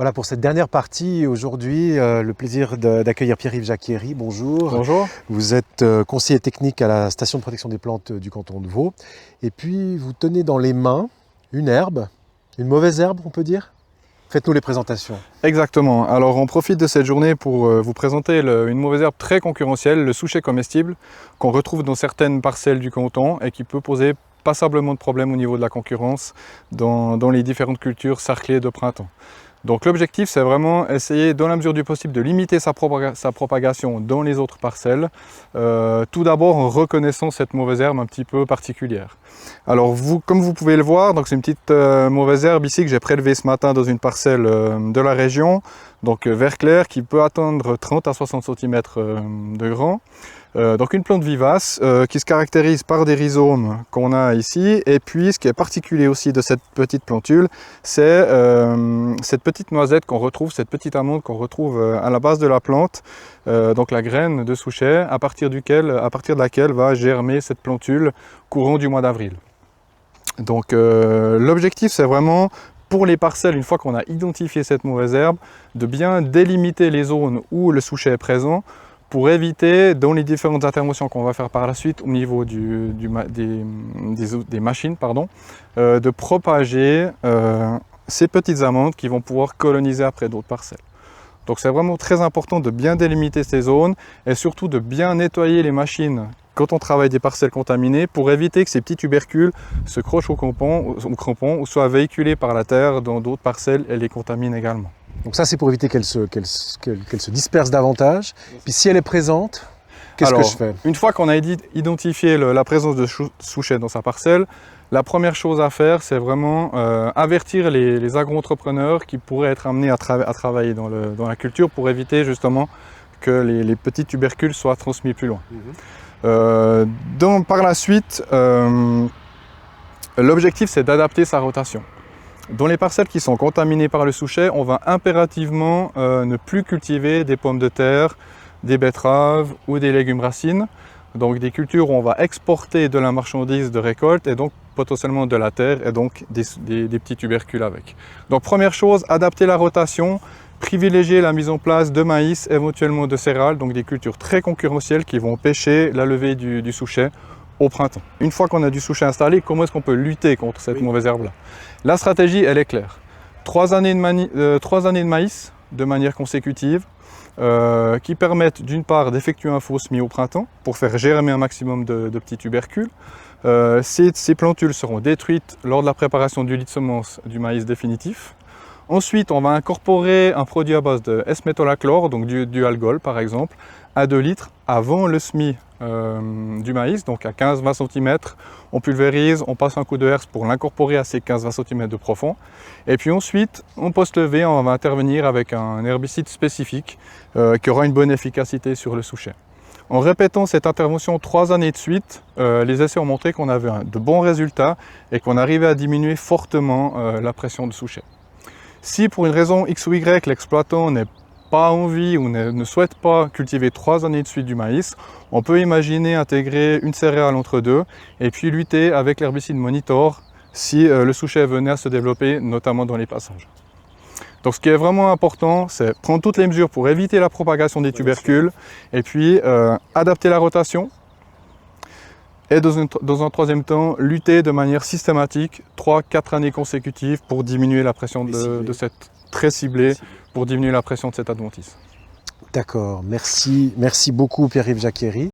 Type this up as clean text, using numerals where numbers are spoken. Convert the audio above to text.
Voilà pour cette dernière partie. Aujourd'hui, le plaisir d'accueillir Pierre-Yves Jacquieri. Bonjour. Bonjour. Vous êtes conseiller technique à la station de protection des plantes du canton de Vaud. Et puis, vous tenez dans les mains une herbe, une mauvaise herbe, on peut dire. Faites-nous les présentations. Exactement. Alors, on profite de cette journée pour vous présenter une mauvaise herbe très concurrentielle, le souchet comestible, qu'on retrouve dans certaines parcelles du canton et qui peut poser passablement de problèmes au niveau de la concurrence dans les différentes cultures sarclées de printemps. Donc l'objectif, c'est vraiment essayer, dans la mesure du possible, de limiter sa propagation dans les autres parcelles, tout d'abord en reconnaissant cette mauvaise herbe un petit peu particulière. Alors, comme vous pouvez le voir, c'est une petite mauvaise herbe ici que j'ai prélevée ce matin dans une parcelle de la région, donc vert clair, qui peut atteindre 30 à 60 cm de grand. Donc une plante vivace qui se caractérise par des rhizomes qu'on a ici, et puis ce qui est particulier aussi de cette petite plantule, c'est cette petite noisette qu'on retrouve, cette petite amande qu'on retrouve à la base de la plante, donc la graine de souchet, à partir de laquelle va germer cette plantule courant du mois d'avril. Donc l'objectif, c'est vraiment, pour les parcelles, une fois qu'on a identifié cette mauvaise herbe, de bien délimiter les zones où le souchet est présent, pour éviter, dans les différentes interventions qu'on va faire par la suite au niveau des machines, de propager ces petites amandes qui vont pouvoir coloniser après d'autres parcelles. Donc c'est vraiment très important de bien délimiter ces zones et surtout de bien nettoyer les machines quand on travaille des parcelles contaminées pour éviter que ces petits tubercules se crochent au crampon ou soient véhiculés par la terre dans d'autres parcelles et les contaminent également. Donc ça, c'est pour éviter qu'elle se disperse davantage. Puis si elle est présente, qu'est-ce que je fais? Une fois qu'on a identifié la présence de souchet dans sa parcelle, la première chose à faire, c'est vraiment avertir les agro-entrepreneurs qui pourraient être amenés à travailler dans la culture pour éviter justement que les petits tubercules soient transmis plus loin. Par la suite, l'objectif, c'est d'adapter sa rotation. Dans les parcelles qui sont contaminées par le souchet, on va impérativement ne plus cultiver des pommes de terre, des betteraves ou des légumes racines. Donc des cultures où on va exporter de la marchandise de récolte et donc potentiellement de la terre et donc des petits tubercules avec. Donc première chose, adapter la rotation, privilégier la mise en place de maïs, éventuellement de céréales, donc des cultures très concurrentielles qui vont empêcher la levée du souchet au printemps. Une fois qu'on a du souchet installé, comment est-ce qu'on peut lutter contre cette mauvaise herbe-là? La stratégie, elle est claire. 3 années de maïs de manière consécutive qui permettent d'une part d'effectuer un faux semis au printemps pour faire germer un maximum de petits tubercules. Ces plantules seront détruites lors de la préparation du lit de semence du maïs définitif. Ensuite, on va incorporer un produit à base de S-métolachlore, donc du Algol par exemple, à 2 litres avant le semis du maïs, donc à 15-20 cm. On pulvérise, on passe un coup de herse pour l'incorporer à ces 15-20 cm de profond. Et puis ensuite, en post-levée, on va intervenir avec un herbicide spécifique qui aura une bonne efficacité sur le souchet. En répétant cette intervention 3 années de suite, les essais ont montré qu'on avait de bons résultats et qu'on arrivait à diminuer fortement la pression de souchet. Si pour une raison X ou Y, l'exploitant n'a pas envie ou ne souhaite pas cultiver 3 années de suite du maïs, on peut imaginer intégrer une céréale entre deux et puis lutter avec l'herbicide Monitor si le souchet venait à se développer, notamment dans les passages. Donc ce qui est vraiment important, c'est prendre toutes les mesures pour éviter la propagation des tubercules et puis adapter la rotation. Et dans un troisième temps, lutter de manière systématique 3-4 années consécutives pour diminuer la pression de cette très ciblée, pour diminuer la pression de cette adventice. D'accord, merci beaucoup Pierre-Yves Jacquieri.